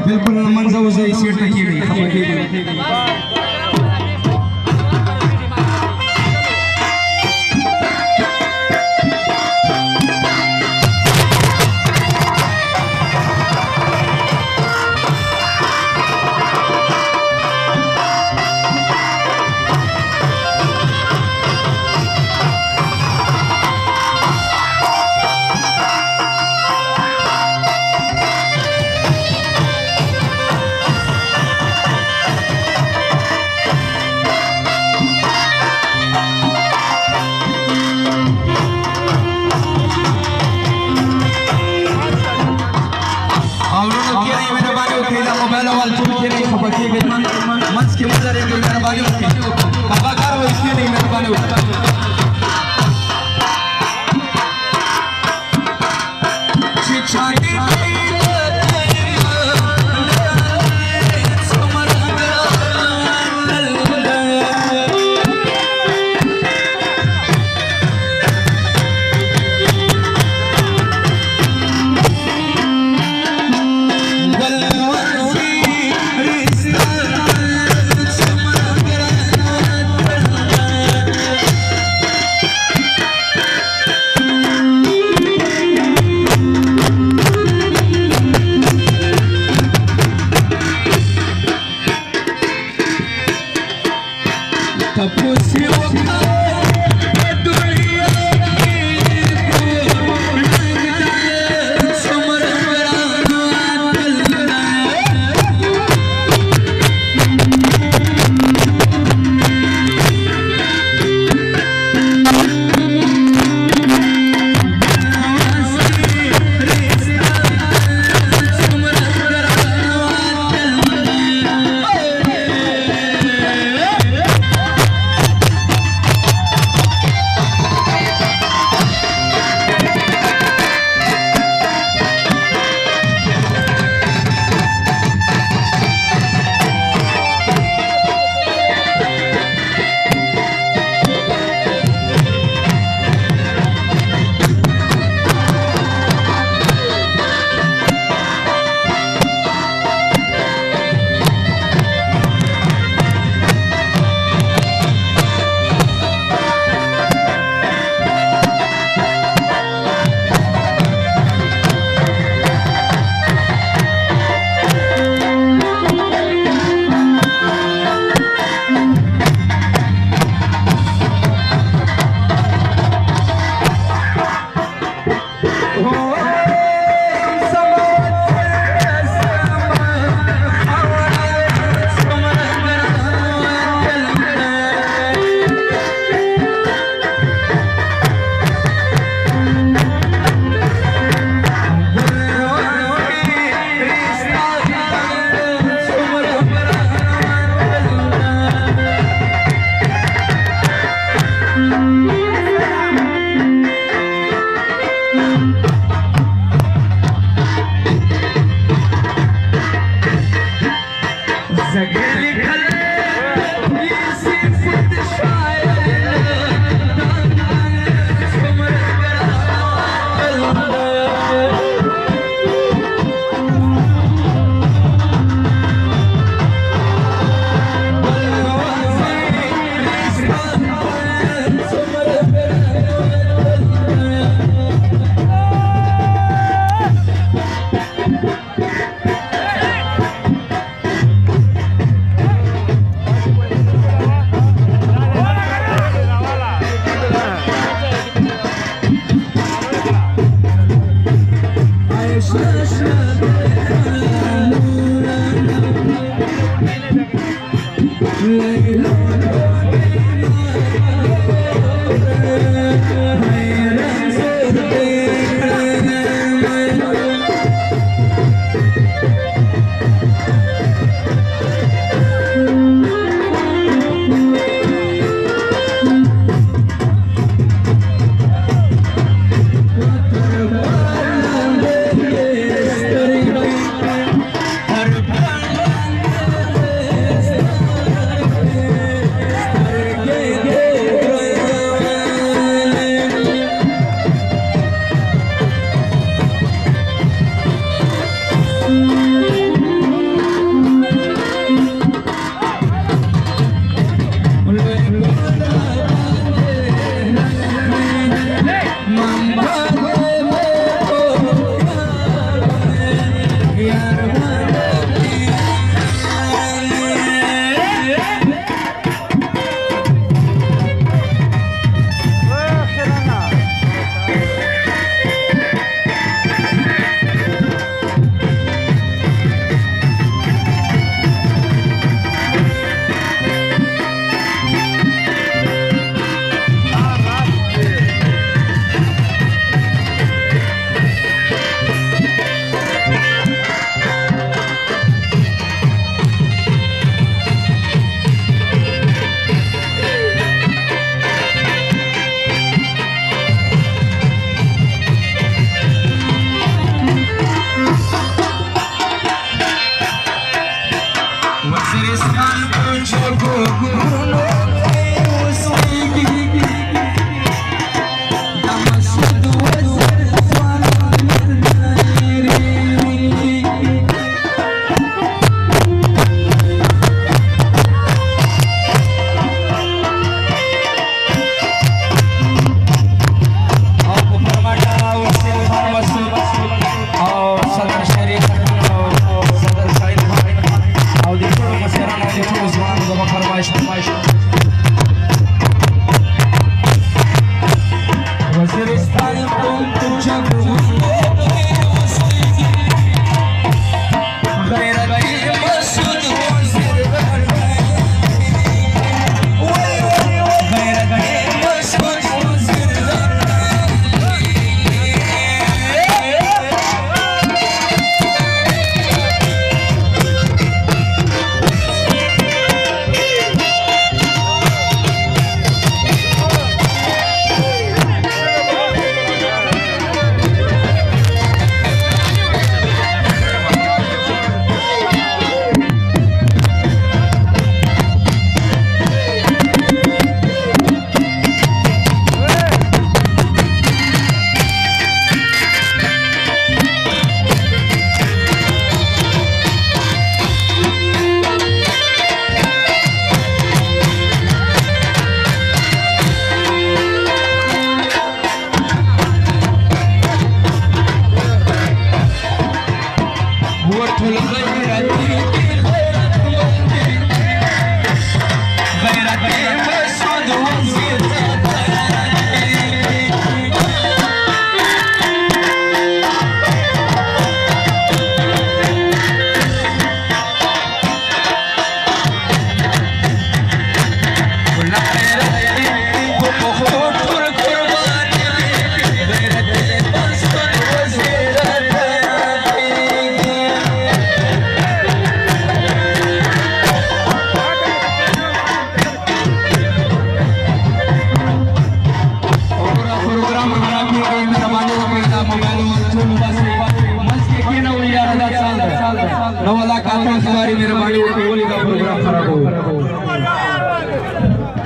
बिल्कुल मंजूर से सीट की गई। मंच के मंजर एक मेहरबानी होती है कलाकार वो इसलिए नहीं मेहरबानी होता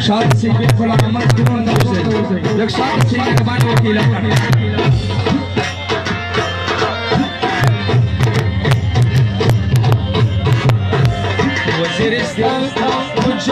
शाद सिंह बिल्कुल अमन कुमार से एक शाद सिंह के बारे वकील वज़ीरिस्तान कुछ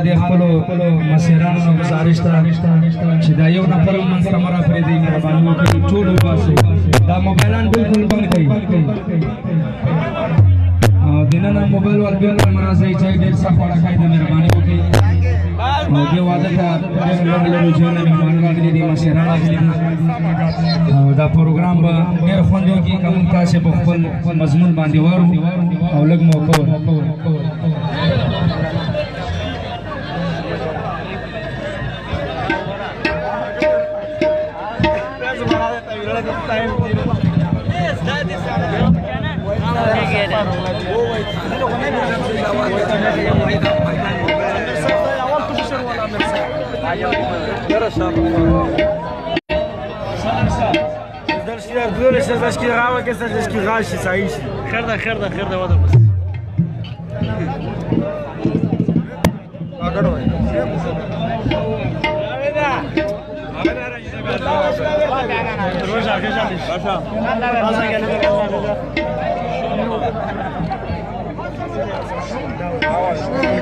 د خپلو مسیرانو نه گزارش ته چې دا یو نفر هم منځ ته مه راپرېږدئ مهرباني وکړئ ټول وباسئ دا موبایلان بالکل بند کړئ دننه موبایل ور بالکل مه راځئ چې ډېر سخت وړکئ د مهرباني وکړئ دې واده ته ډېر لرې لرې ځایونه مهمان راغلي دي مشران راغلي دي دا پروګرام به ډېر خوند وکړي که موږ تاسې په خپل مضمون باندې وارو او لږ موقع ورکړو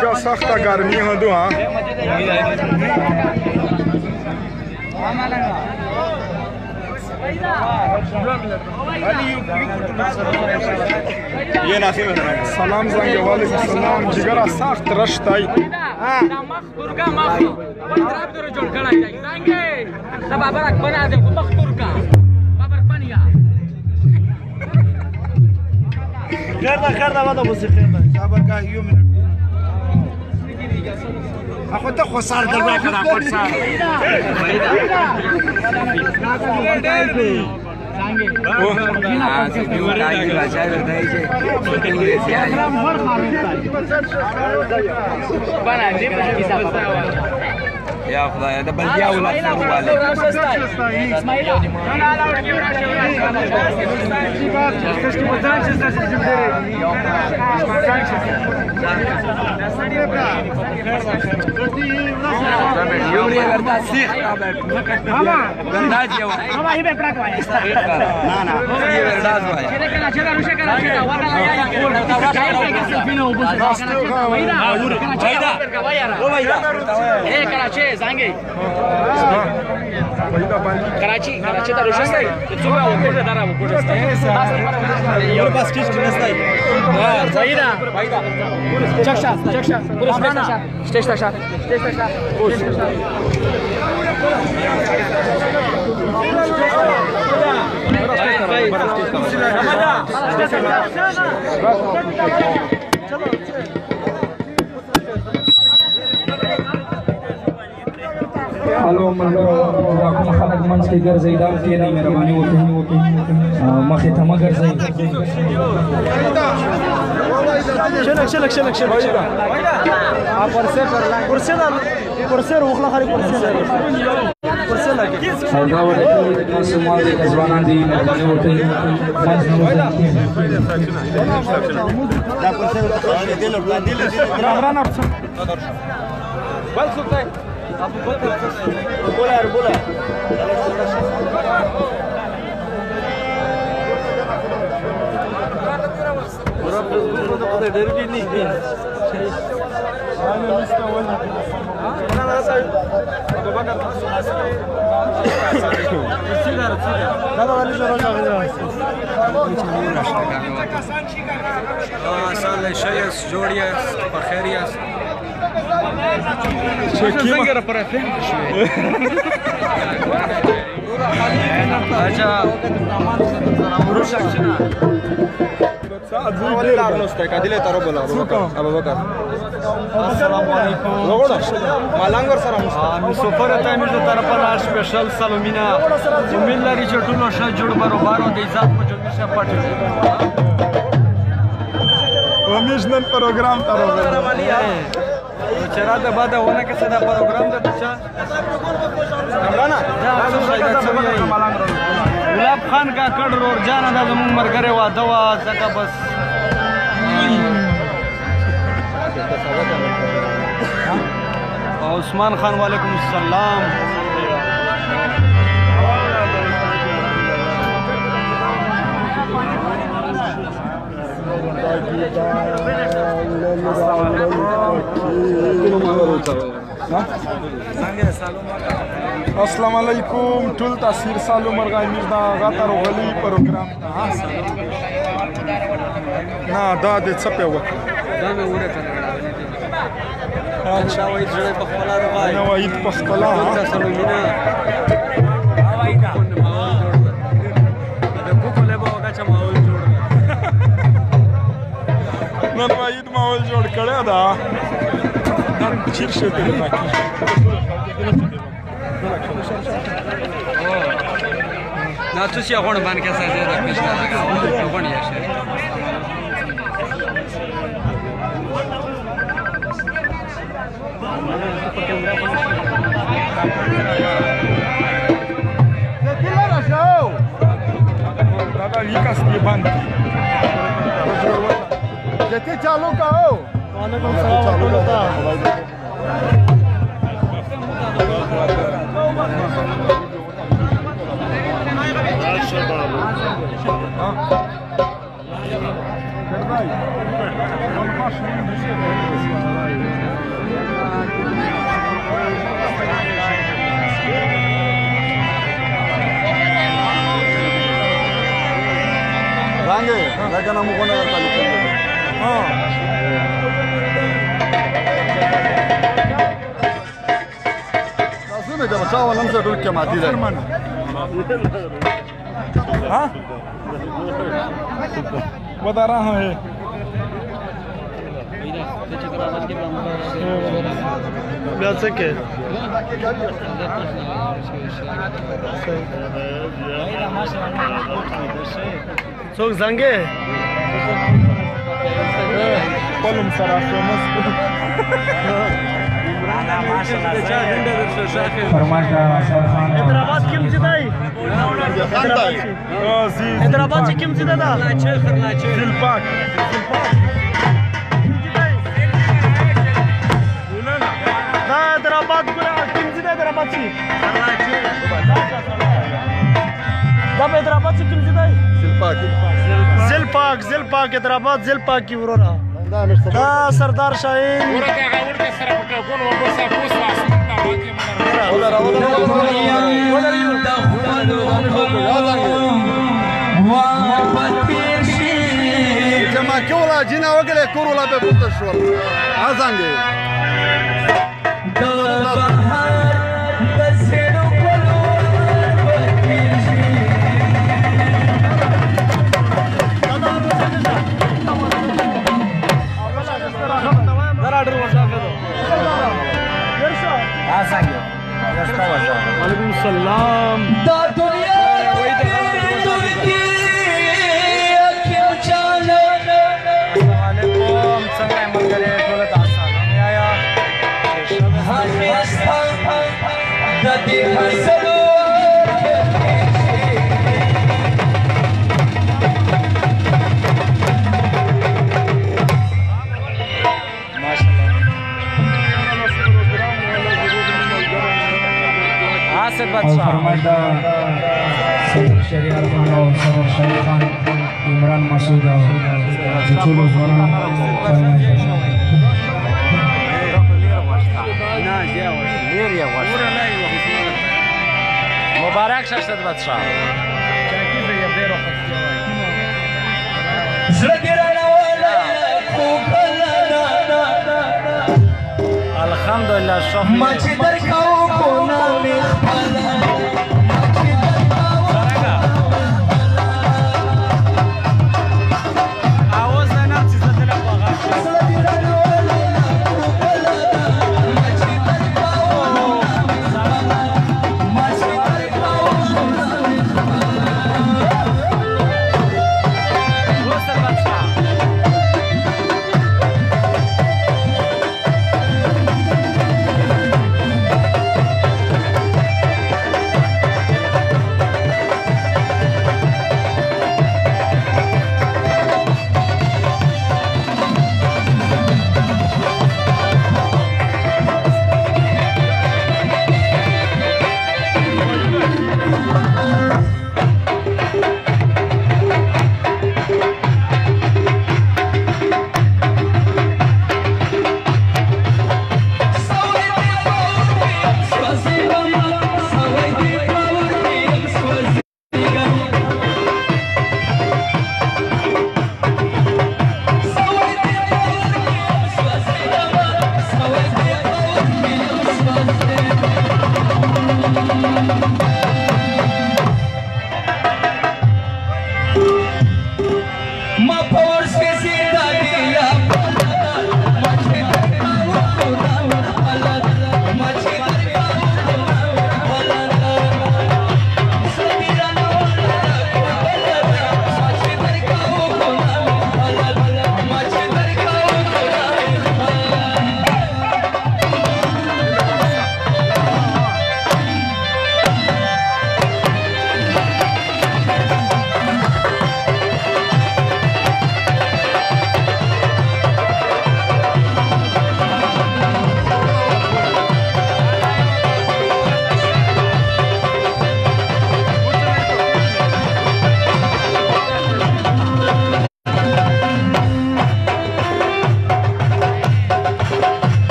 क्या सख्त गर्मी हो दो हाँ ये नासिर सलाम ज़ंगे वालेकुम सलाम जिगरा सख्त रश्ताई خيرنا هذا موسيقى خيرنا شابك يوم اخو ته خسار دروا کړه خسار يا خدای دا بلدیا ولات سرواله اسماعیل Karachi ta roshn dai tsuga okoda dara okoda yor bas kish nestai vaida chaksha pura stage tasha hello Mangrio राखो खलक मंच के घर जैदा के नहीं मेहरबानी होती मखे थमा घर जै चलक आप परसे रोखला खाली परसे लगे सौदा वाले के समाज के जवाना दी मेहरबानी होती मंच दा परसे दिल रामरान बल सुनता है आप बोला यार बोला पूरा तो पता डर भी नहीं زنګره پر افین اچھا روشاکشنا ساعد دیر نوسته کدیله تارو بولا ابو بکر السلام علیکم وګورم مالنګور سره مو سفر ته مې د طرفه لا سپیشل سلامونه امید لري چې ټول شه جوړ برابر او د عزت په جوړ شه پټ ومیشنن پروګرام تارو چرا د بعد ونه کې صدا پروګرام د بچا امرانا गुलाब खान का कड़ और जाना था जमून मर करे वा दवा जगह बस उस्मान खान वालेकुम सलाम Assalamualaikum ټول تاثیر سالو مرغا امیر دا غاته روغلی پروګرام ته نه دا د څه په وخت دا مې ورته اچھا وای جوړه په خپل راوای نو عيد په خپل ټول سلومینا دا کوکو له بوګه چې ماحول جوړ نن عيد ماحول جوړ کړی دا نن چیر شو ته باقي Na tu si agora ban que essa da pista. Agora ya she. दादा विकास की बंद जैसे चालू का हो वालेकुम Range, lagi nama kau nak kali. Langsung aja macam awal nampak dulu kya mati dah. हाँ बता रहा हूँ सोक zange पलम सरासमस फरमाइशा शाहरुख हैदराबाद किम जिताई हैदराबाद से किम जिता था दिलपाक ना हैदराबाद किम जिता हैदराबाद से जब हैदराबाद से किम जिताई जिलपाक हैदराबाद जिलपाक की उरोरा सरदार शाहीन जमा क्यों ला जिना वगैरह करो ला पे पुत्र शोर आजांगे वालेकुम सलाम फरमाइशा सदर शरियार खान और सदर शरीफ खान इमरान मसूद चुलो जोना मुबारक शख्सियत बादशाह अल्हम्दुलिल्लाह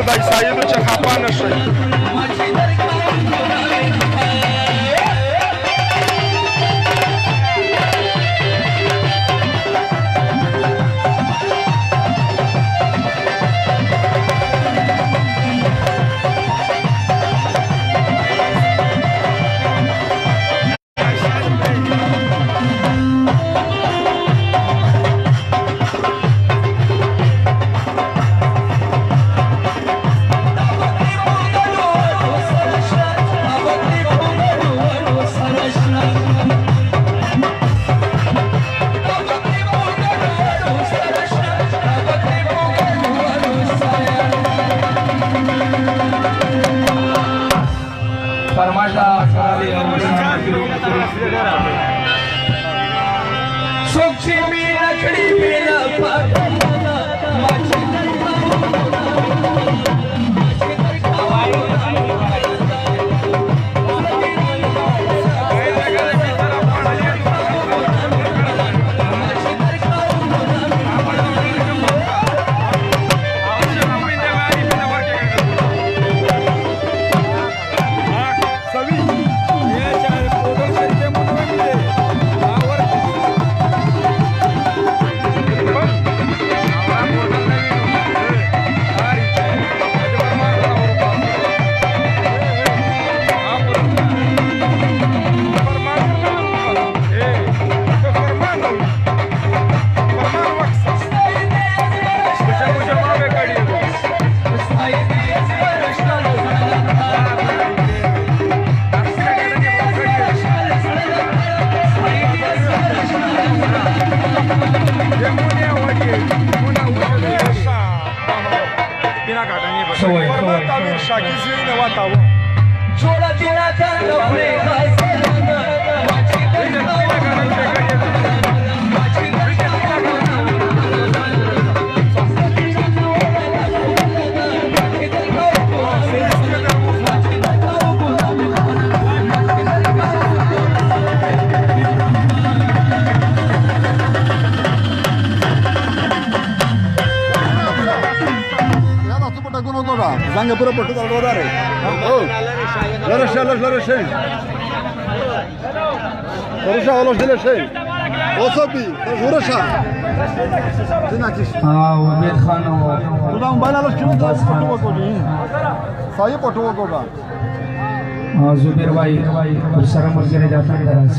خدای سایدو چې خفه نه شئ. Zanga pura portu dal rodare. Oh. Larasha. Larasha olos dile şey. Osobi, Larasha. Dinakis. Ubayd Khan Tuda mobile alos kimu das portu kogi. Sahi portu koga. Zubair bhai Sara Marjane jata hai daras.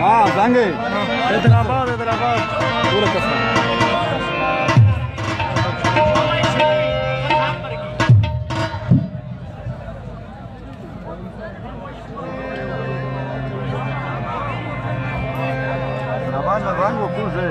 हाँ जाएंगे हैदराबाद पूरा custom Navaz na rango kuže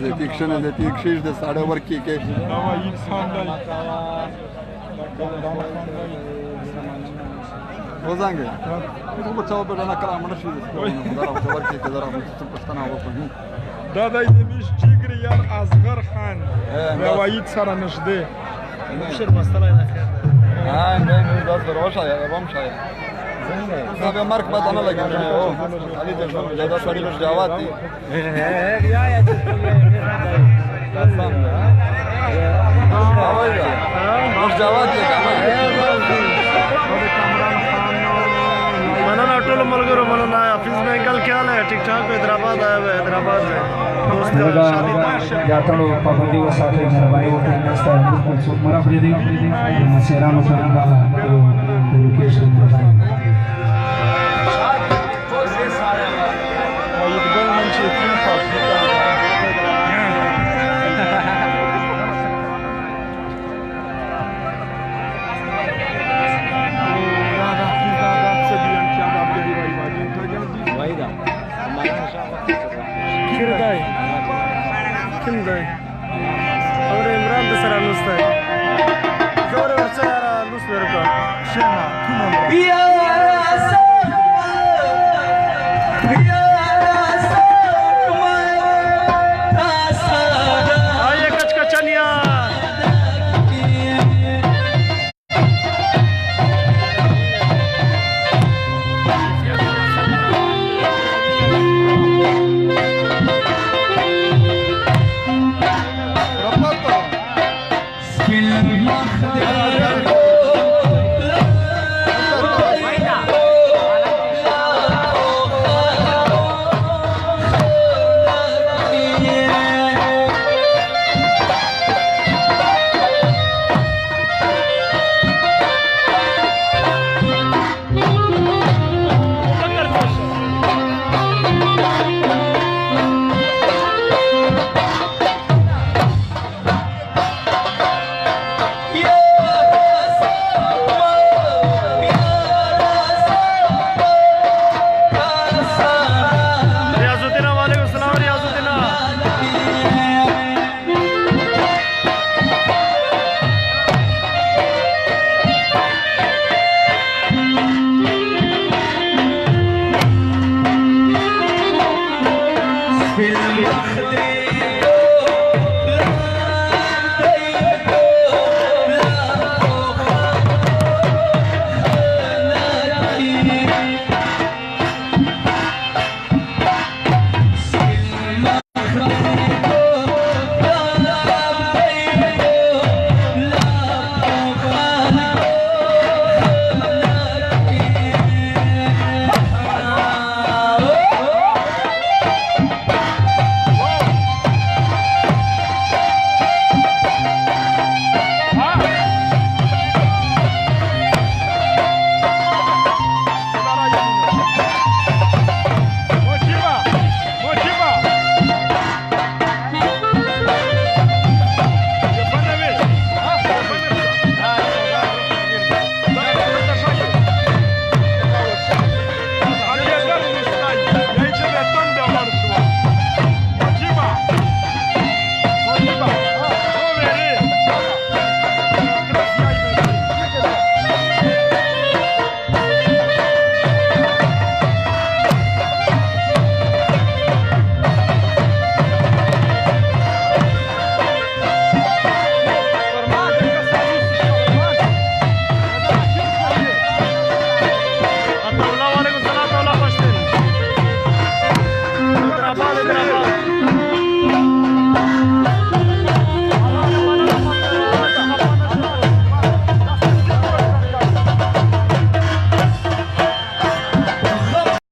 de fiction de fiction de sare वर की के Navaid Khandai. हो जाएंगे तो बच्चाओं पे ना कला मनशी जरा वर की जरा मुझसे पछताना हो पड़ी دا د دې جګر یار اصغر خان روایت سره نشده مبشر مستلا نه خیر ها نه دا دروشه یا بم شاید زنده به مرګ پته نه لګي او علي د جدا سړي له جواب دي یا یا مش جواب دي مننه ټول ملګرو مننه حافظ بنگل خیال ہے ٹھیک ٹھاک حیدرآباد آیا ہے حیدرآباد میں دوست شادی جاتلو پابندی وساتي مهرباني وکړئ نستا بالکل څوک مرا پرې دی مشرانو سره دا لوکیشن اور عمران د سره या